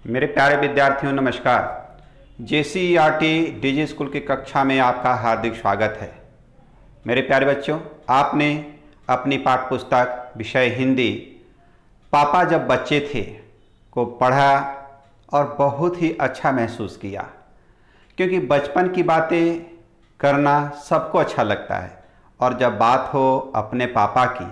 मेरे प्यारे विद्यार्थियों नमस्कार। JCERT डिजी स्कूल की कक्षा में आपका हार्दिक स्वागत है। मेरे प्यारे बच्चों, आपने अपनी पाठ्य पुस्तक विषय हिंदी पापा जब बच्चे थे को पढ़ा और बहुत ही अच्छा महसूस किया, क्योंकि बचपन की बातें करना सबको अच्छा लगता है। और जब बात हो अपने पापा की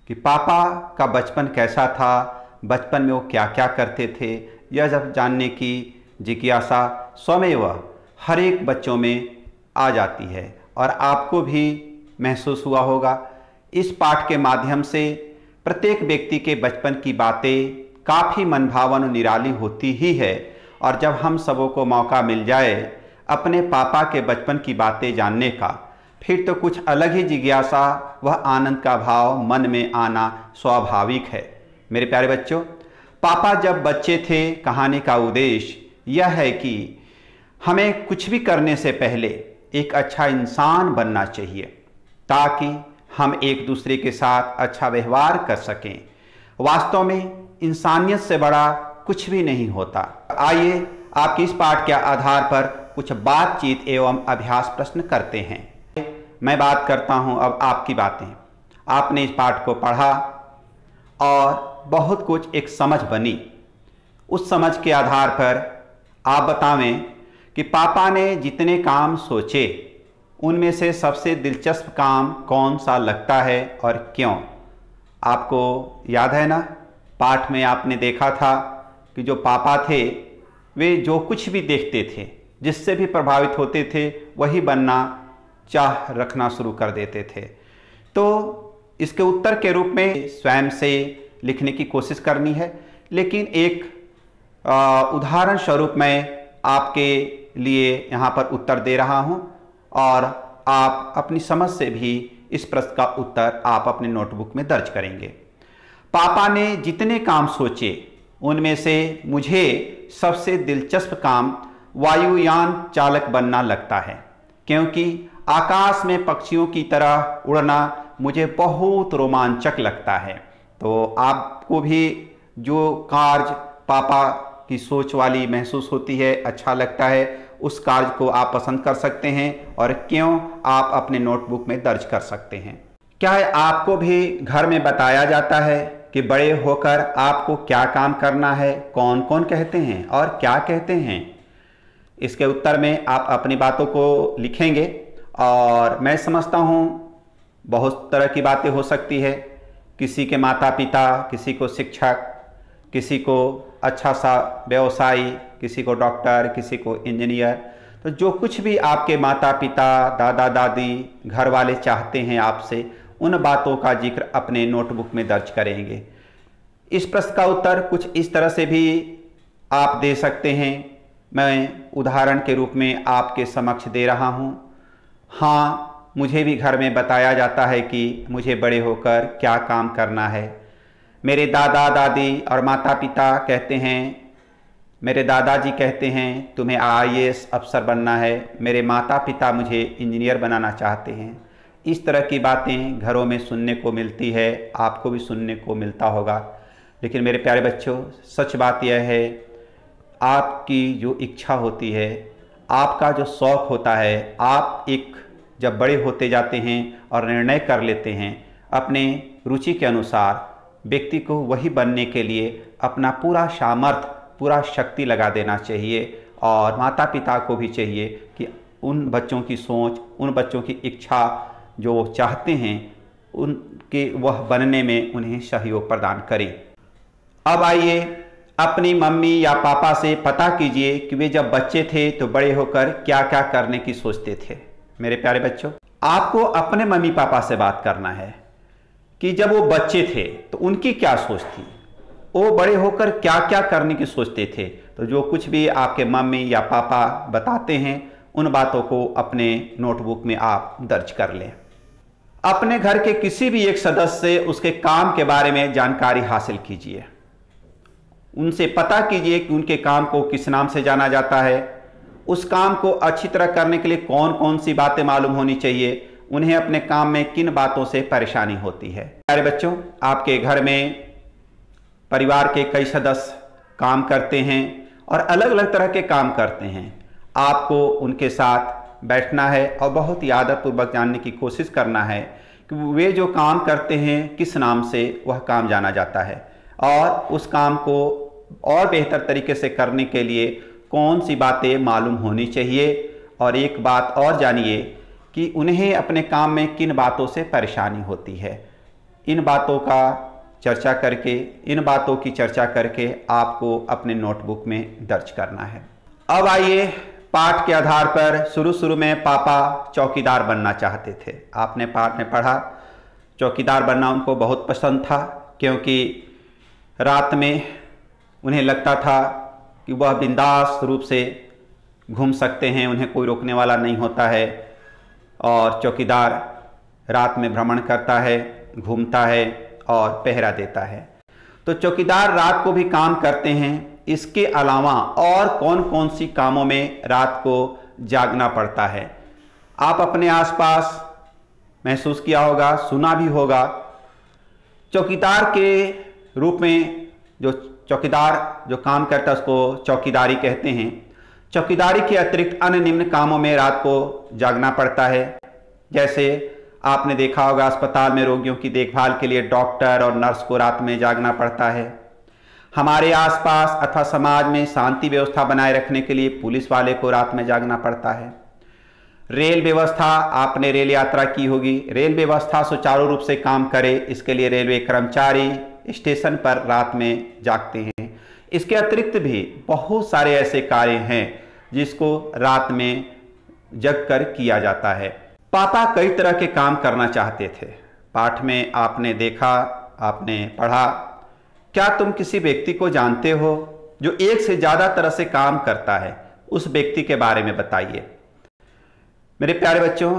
कि पापा का बचपन कैसा था, बचपन में वो क्या क्या करते थे, यह जब जानने की जिज्ञासा स्वमेव हर एक बच्चों में आ जाती है और आपको भी महसूस हुआ होगा। इस पाठ के माध्यम से प्रत्येक व्यक्ति के बचपन की बातें काफ़ी मनभावन और निराली होती ही है। और जब हम सबों को मौका मिल जाए अपने पापा के बचपन की बातें जानने का, फिर तो कुछ अलग ही जिज्ञासा वह आनंद का भाव मन में आना स्वाभाविक है। मेरे प्यारे बच्चों, पापा जब बच्चे थे कहानी का उद्देश्य यह है कि हमें कुछ भी करने से पहले एक अच्छा इंसान बनना चाहिए, ताकि हम एक दूसरे के साथ अच्छा व्यवहार कर सकें। वास्तव में इंसानियत से बड़ा कुछ भी नहीं होता। आइए आपकी इस पाठ के आधार पर कुछ बातचीत एवं अभ्यास प्रश्न करते हैं। मैं बात करता हूं अब आपकी बातें। आपने इस पाठ को पढ़ा और बहुत कुछ एक समझ बनी। उस समझ के आधार पर आप बतावें कि पापा ने जितने काम सोचे उनमें से सबसे दिलचस्प काम कौन सा लगता है और क्यों। आपको याद है ना, पाठ में आपने देखा था कि जो पापा थे वे जो कुछ भी देखते थे, जिससे भी प्रभावित होते थे, वही बनना चाह रखना शुरू कर देते थे। तो इसके उत्तर के रूप में स्वयं से लिखने की कोशिश करनी है, लेकिन एक उदाहरण स्वरूप मैं आपके लिए यहाँ पर उत्तर दे रहा हूँ और आप अपनी समझ से भी इस प्रश्न का उत्तर आप अपने नोटबुक में दर्ज करेंगे। पापा ने जितने काम सोचे उनमें से मुझे सबसे दिलचस्प काम वायुयान चालक बनना लगता है, क्योंकि आकाश में पक्षियों की तरह उड़ना मुझे बहुत रोमांचक लगता है। तो आपको भी जो कार्य पापा की सोच वाली महसूस होती है, अच्छा लगता है, उस कार्य को आप पसंद कर सकते हैं और क्यों आप अपने नोटबुक में दर्ज कर सकते हैं। क्या है, आपको भी घर में बताया जाता है कि बड़े होकर आपको क्या काम करना है, कौन कौन कहते हैं और क्या कहते हैं। इसके उत्तर में आप अपनी बातों को लिखेंगे और मैं समझता हूँ बहुत तरह की बातें हो सकती है। किसी के माता पिता, किसी को शिक्षक, किसी को अच्छा सा व्यवसायी, किसी को डॉक्टर, किसी को इंजीनियर। तो जो कुछ भी आपके माता पिता, दादा दादी, घर वाले चाहते हैं आपसे, उन बातों का जिक्र अपने नोटबुक में दर्ज करेंगे। इस प्रश्न का उत्तर कुछ इस तरह से भी आप दे सकते हैं। मैं उदाहरण के रूप में आपके समक्ष दे रहा हूँ। हाँ, मुझे भी घर में बताया जाता है कि मुझे बड़े होकर क्या काम करना है। मेरे दादा दादी और माता पिता कहते हैं, मेरे दादाजी कहते हैं तुम्हें IAS अफसर बनना है, मेरे माता पिता मुझे इंजीनियर बनाना चाहते हैं। इस तरह की बातें घरों में सुनने को मिलती है, आपको भी सुनने को मिलता होगा। लेकिन मेरे प्यारे बच्चों, सच बात यह है, आपकी जो इच्छा होती है, आपका जो शौक़ होता है, आप एक जब बड़े होते जाते हैं और निर्णय कर लेते हैं अपने रुचि के अनुसार, व्यक्ति को वही बनने के लिए अपना पूरा सामर्थ्य, पूरा शक्ति लगा देना चाहिए। और माता पिता को भी चाहिए कि उन बच्चों की सोच, उन बच्चों की इच्छा जो वो चाहते हैं, उनके वह बनने में उन्हें सहयोग प्रदान करें। अब आइए अपनी मम्मी या पापा से पता कीजिए कि वे जब बच्चे थे तो बड़े होकर क्या क्या करने की सोचते थे। मेरे प्यारे बच्चों, आपको अपने मम्मी पापा से बात करना है कि जब वो बच्चे थे तो उनकी क्या सोच थी, वो बड़े होकर क्या क्या करने की सोचते थे। तो जो कुछ भी आपके मम्मी या पापा बताते हैं, उन बातों को अपने नोटबुक में आप दर्ज कर लें। अपने घर के किसी भी एक सदस्य से उसके काम के बारे में जानकारी हासिल कीजिए। उनसे पता कीजिए कि उनके काम को किस नाम से जाना जाता है, उस काम को अच्छी तरह करने के लिए कौन कौन सी बातें मालूम होनी चाहिए, उन्हें अपने काम में किन बातों से परेशानी होती है। प्यारे बच्चों, आपके घर में परिवार के कई सदस्य काम करते हैं और अलग अलग तरह के काम करते हैं। आपको उनके साथ बैठना है और बहुत ही आदरपूर्वक जानने की कोशिश करना है कि वे जो काम करते हैं किस नाम से वह काम जाना जाता है और उस काम को और बेहतर तरीके से करने के लिए कौन सी बातें मालूम होनी चाहिए। और एक बात और जानिए कि उन्हें अपने काम में किन बातों से परेशानी होती है। इन बातों की चर्चा करके आपको अपने नोटबुक में दर्ज करना है। अब आइए, पाठ के आधार पर शुरू में पापा चौकीदार बनना चाहते थे। आपने पाठ में पढ़ा चौकीदार बनना उनको बहुत पसंद था, क्योंकि रात में उन्हें लगता था कि वह बिंदास रूप से घूम सकते हैं, उन्हें कोई रोकने वाला नहीं होता है। और चौकीदार रात में भ्रमण करता है, घूमता है और पहरा देता है। तो चौकीदार रात को भी काम करते हैं। इसके अलावा और कौन कौन सी कामों में रात को जागना पड़ता है, आप अपने आसपास महसूस किया होगा, सुना भी होगा। चौकीदार के रूप में जो चौकीदार जो काम करता है उसको चौकीदारी कहते हैं। चौकीदारी के अतिरिक्त अन्य निम्न कामों में रात को जागना पड़ता है। जैसे आपने देखा होगा, अस्पताल में रोगियों की देखभाल के लिए डॉक्टर और नर्स को रात में जागना पड़ता है। हमारे आसपास अथवा समाज में शांति व्यवस्था बनाए रखने के लिए पुलिस वाले को रात में जागना पड़ता है। रेल व्यवस्था, आपने रेल यात्रा की होगी, रेल व्यवस्था सुचारू रूप से काम करे इसके लिए रेलवे कर्मचारी स्टेशन पर रात में जागते हैं। इसके अतिरिक्त भी बहुत सारे ऐसे कार्य हैं जिसको रात में जग कर किया जाता है। पापा कई तरह के काम करना चाहते थे। पाठ में आपने देखा, आपने पढ़ा। क्या तुम किसी व्यक्ति को जानते हो जो एक से ज़्यादा तरह से काम करता है? उस व्यक्ति के बारे में बताइए। मेरे प्यारे बच्चों,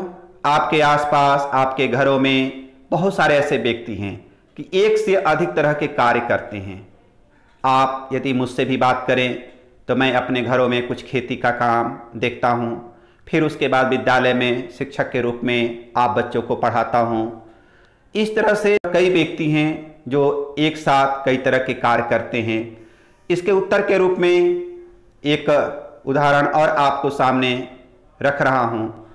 आपके आसपास, आपके घरों में बहुत सारे ऐसे व्यक्ति हैं कि एक से अधिक तरह के कार्य करते हैं। आप यदि मुझसे भी बात करें तो मैं अपने घरों में कुछ खेती का काम देखता हूँ, फिर उसके बाद विद्यालय में शिक्षक के रूप में आप बच्चों को पढ़ाता हूँ। इस तरह से कई व्यक्ति हैं जो एक साथ कई तरह के कार्य करते हैं। इसके उत्तर के रूप में एक उदाहरण और आपको सामने रख रहा हूँ।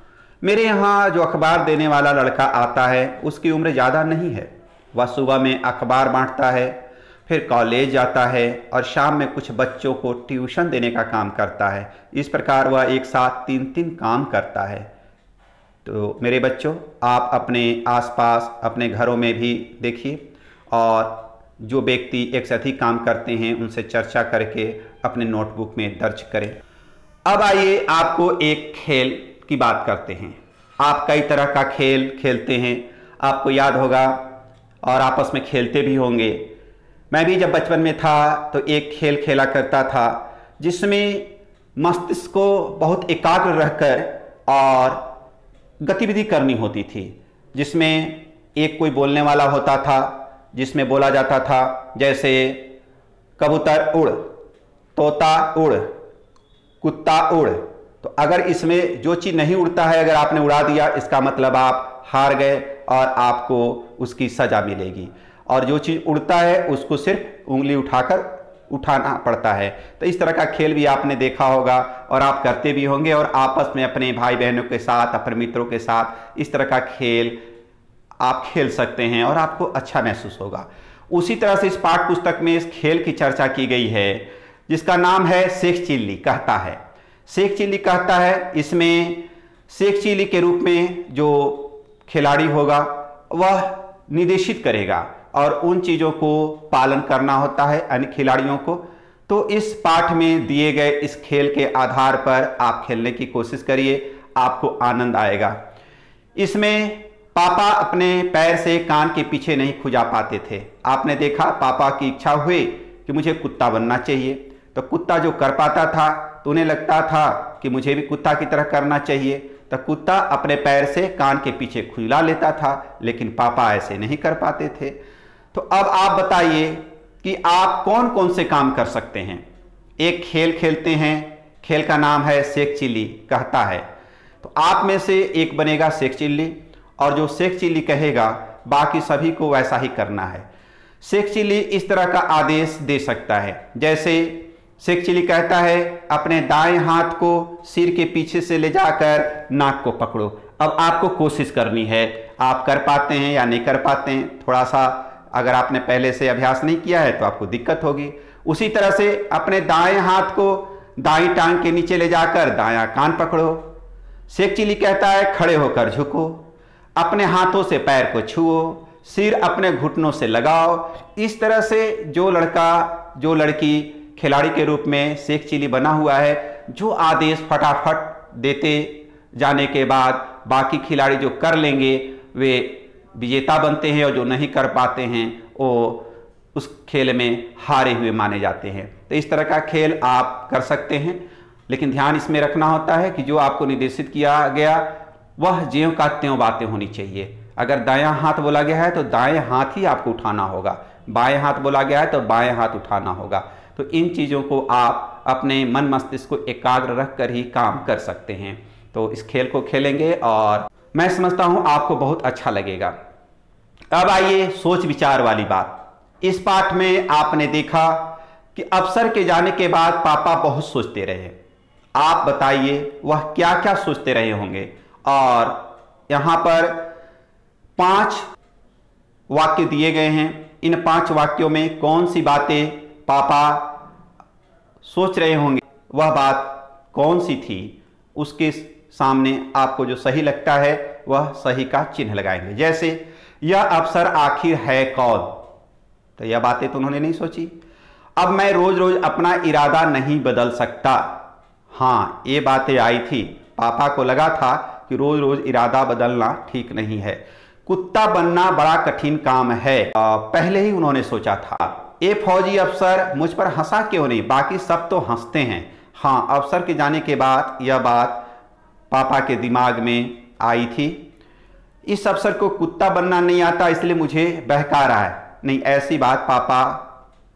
मेरे यहाँ जो अखबार देने वाला लड़का आता है उसकी उम्र ज़्यादा नहीं है। वह सुबह में अखबार बांटता है, फिर कॉलेज जाता है और शाम में कुछ बच्चों को ट्यूशन देने का काम करता है। इस प्रकार वह एक साथ 3 काम करता है। तो मेरे बच्चों, आप अपने आसपास, अपने घरों में भी देखिए और जो व्यक्ति एक से अधिक काम करते हैं उनसे चर्चा करके अपने नोटबुक में दर्ज करें। अब आइए, आपको एक खेल की बात करते हैं। आप कई तरह का खेल खेलते हैं, आपको याद होगा और आपस में खेलते भी होंगे। मैं भी जब बचपन में था तो एक खेल खेला करता था जिसमें मस्तिष्क को बहुत एकाग्र रहकर और गतिविधि करनी होती थी, जिसमें एक कोई बोलने वाला होता था, जिसमें बोला जाता था जैसे कबूतर उड़, तोता उड़, कुत्ता उड़। तो अगर इसमें जो चीज़ नहीं उड़ता है अगर आपने उड़ा दिया, इसका मतलब आप हार गए और आपको उसकी सज़ा मिलेगी। और जो चीज़ उड़ता है उसको सिर्फ उंगली उठाकर उठाना पड़ता है। तो इस तरह का खेल भी आपने देखा होगा और आप करते भी होंगे और आपस में अपने भाई बहनों के साथ, अपने मित्रों के साथ इस तरह का खेल आप खेल सकते हैं और आपको अच्छा महसूस होगा। उसी तरह से इस पाठ पुस्तक में इस खेल की चर्चा की गई है जिसका नाम है शेख चिल्ली कहता है। शेख चिल्ली कहता है, इसमें शेख चिल्ली के रूप में जो खिलाड़ी होगा वह निर्देशित करेगा और उन चीज़ों को पालन करना होता है अन्य खिलाड़ियों को। तो इस पाठ में दिए गए इस खेल के आधार पर आप खेलने की कोशिश करिए, आपको आनंद आएगा। इसमें पापा अपने पैर से कान के पीछे नहीं खुजा पाते थे। आपने देखा, पापा की इच्छा हुई कि मुझे कुत्ता बनना चाहिए, तो कुत्ता जो कर पाता था तो उन्हें लगता था कि मुझे भी कुत्ता की तरह करना चाहिए, तो कुत्ता अपने पैर से कान के पीछे खुला लेता था, लेकिन पापा ऐसे नहीं कर पाते थे। तो अब आप बताइए कि आप कौन कौन से काम कर सकते हैं। एक खेल खेलते हैं, खेल का नाम है शेख चिल्ली कहता है। तो आप में से एक बनेगा शेख चिल्ली और जो शेख चिल्ली कहेगा बाकी सभी को वैसा ही करना है। शेख चिल्ली इस तरह का आदेश दे सकता है, जैसे शेख चिली कहता है अपने दाएं हाथ को सिर के पीछे से ले जाकर नाक को पकड़ो। अब आपको कोशिश करनी है, आप कर पाते हैं या नहीं कर पाते हैं। थोड़ा सा अगर आपने पहले से अभ्यास नहीं किया है तो आपको दिक्कत होगी। उसी तरह से अपने दाएं हाथ को दाईं टांग के नीचे ले जाकर दायां कान पकड़ो। शेख चिली कहता है खड़े होकर झुको, अपने हाथों से पैर को छुओ, सिर अपने घुटनों से लगाओ। इस तरह से जो लड़का जो लड़की खिलाड़ी के रूप में शेख चिली बना हुआ है, जो आदेश फटाफट देते जाने के बाद बाकी खिलाड़ी जो कर लेंगे वे विजेता बनते हैं, और जो नहीं कर पाते हैं वो उस खेल में हारे हुए माने जाते हैं। तो इस तरह का खेल आप कर सकते हैं, लेकिन ध्यान इसमें रखना होता है कि जो आपको निर्देशित किया गया वह ज्यों का त्यों बातें होनी चाहिए। अगर दायां हाथ बोला गया है तो दाएं हाथ ही आपको उठाना होगा, बाएं हाथ बोला गया है तो बाएं हाथ उठाना होगा। तो इन चीज़ों को आप अपने मन मस्तिष्क को एकाग्र रख कर ही काम कर सकते हैं। तो इस खेल को खेलेंगे और मैं समझता हूं आपको बहुत अच्छा लगेगा। अब आइए सोच विचार वाली बात। इस पाठ में आपने देखा कि अफसर के जाने के बाद पापा बहुत सोचते रहे। आप बताइए वह क्या क्या सोचते रहे होंगे। और यहां पर 5 वाक्य दिए गए हैं। इन 5 वाक्यों में कौन सी बातें पापा सोच रहे होंगे, वह बात कौन सी थी, उसके सामने आपको जो सही लगता है वह सही का चिन्ह लगाएंगे। जैसे यह अफसर आखिर है कौन, तो यह बातें तो उन्होंने नहीं सोची। अब मैं रोज रोज अपना इरादा नहीं बदल सकता। हाँ, ये बातें आई थी, पापा को लगा था कि रोज रोज इरादा बदलना ठीक नहीं है। कुत्ता बनना बड़ा कठिन काम है, पहले ही उन्होंने सोचा था। ये फौजी अफसर मुझ पर हंसा क्यों नहीं, बाकी सब तो हंसते हैं। हाँ, अफसर के जाने के बाद यह बात पापा के दिमाग में आई थी। इस अफसर को कुत्ता बनना नहीं आता इसलिए मुझे बहका रहा है। नहीं, ऐसी बात पापा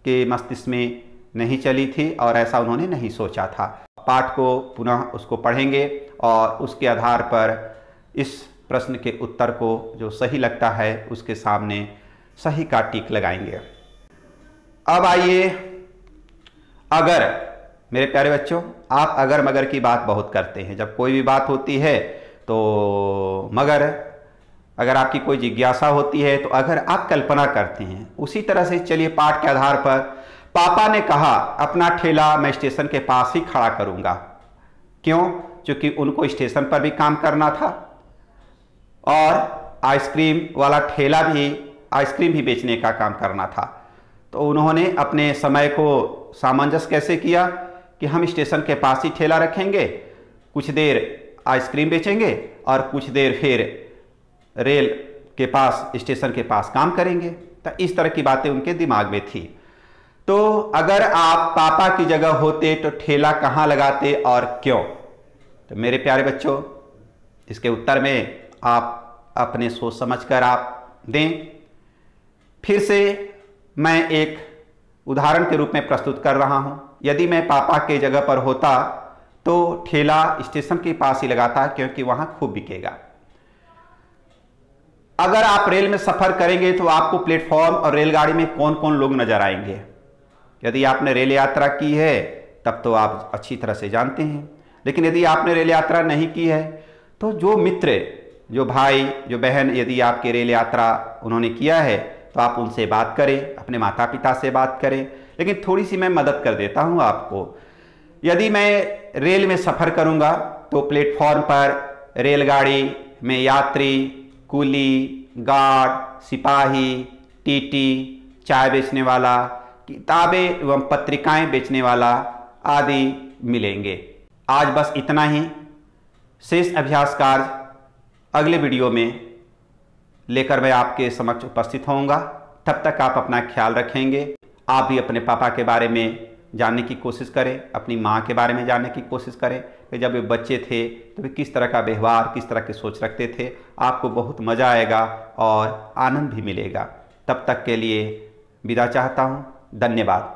के मस्तिष्क में नहीं चली थी और ऐसा उन्होंने नहीं सोचा था। पाठ को पुनः उसको पढ़ेंगे और उसके आधार पर इस प्रश्न के उत्तर को जो सही लगता है उसके सामने सही का टिक लगाएंगे। अब आइए, अगर, मेरे प्यारे बच्चों, आप अगर मगर की बात बहुत करते हैं। जब कोई भी बात होती है तो मगर, अगर आपकी कोई जिज्ञासा होती है तो अगर आप कल्पना करते हैं। उसी तरह से चलिए पाठ के आधार पर, पापा ने कहा अपना ठेला मैं स्टेशन के पास ही खड़ा करूंगा। क्यों? क्योंकि उनको स्टेशन पर भी काम करना था और आइसक्रीम वाला ठेला भी, आइसक्रीम भी बेचने का काम करना था। तो उन्होंने अपने समय को सामंजस्य कैसे किया कि हम स्टेशन के पास ही ठेला रखेंगे, कुछ देर आइसक्रीम बेचेंगे और कुछ देर फिर रेल के पास, स्टेशन के पास काम करेंगे। तो इस तरह की बातें उनके दिमाग में थी। तो अगर आप पापा की जगह होते तो ठेला कहाँ लगाते और क्यों? तो मेरे प्यारे बच्चों, इसके उत्तर में आप अपने सोच समझकर आप दें। फिर से मैं एक उदाहरण के रूप में प्रस्तुत कर रहा हूं। यदि मैं पापा के जगह पर होता तो ठेला स्टेशन के पास ही लगाता, क्योंकि वहां खूब बिकेगा। अगर आप रेल में सफर करेंगे तो आपको प्लेटफॉर्म और रेलगाड़ी में कौन कौन लोग नजर आएंगे। यदि आपने रेल यात्रा की है तब तो आप अच्छी तरह से जानते हैं, लेकिन यदि आपने रेल यात्रा नहीं की है तो जो मित्र, जो भाई, जो बहन, यदि आपकी रेल यात्रा उन्होंने किया है तो आप उनसे बात करें, अपने माता पिता से बात करें। लेकिन थोड़ी सी मैं मदद कर देता हूं आपको। यदि मैं रेल में सफ़र करूंगा तो प्लेटफॉर्म पर रेलगाड़ी में यात्री, कुली, गार्ड, सिपाही, टीटी, चाय बेचने वाला, किताबें एवं पत्रिकाएं बेचने वाला आदि मिलेंगे। आज बस इतना ही। शेष अभ्यास कार्य अगले वीडियो में लेकर मैं आपके समक्ष उपस्थित होऊंगा। तब तक आप अपना ख्याल रखेंगे। आप भी अपने पापा के बारे में जानने की कोशिश करें, अपनी माँ के बारे में जानने की कोशिश करें कि जब वे बच्चे थे तो वे किस तरह का व्यवहार, किस तरह की सोच रखते थे। आपको बहुत मज़ा आएगा और आनंद भी मिलेगा। तब तक के लिए विदा चाहता हूँ। धन्यवाद।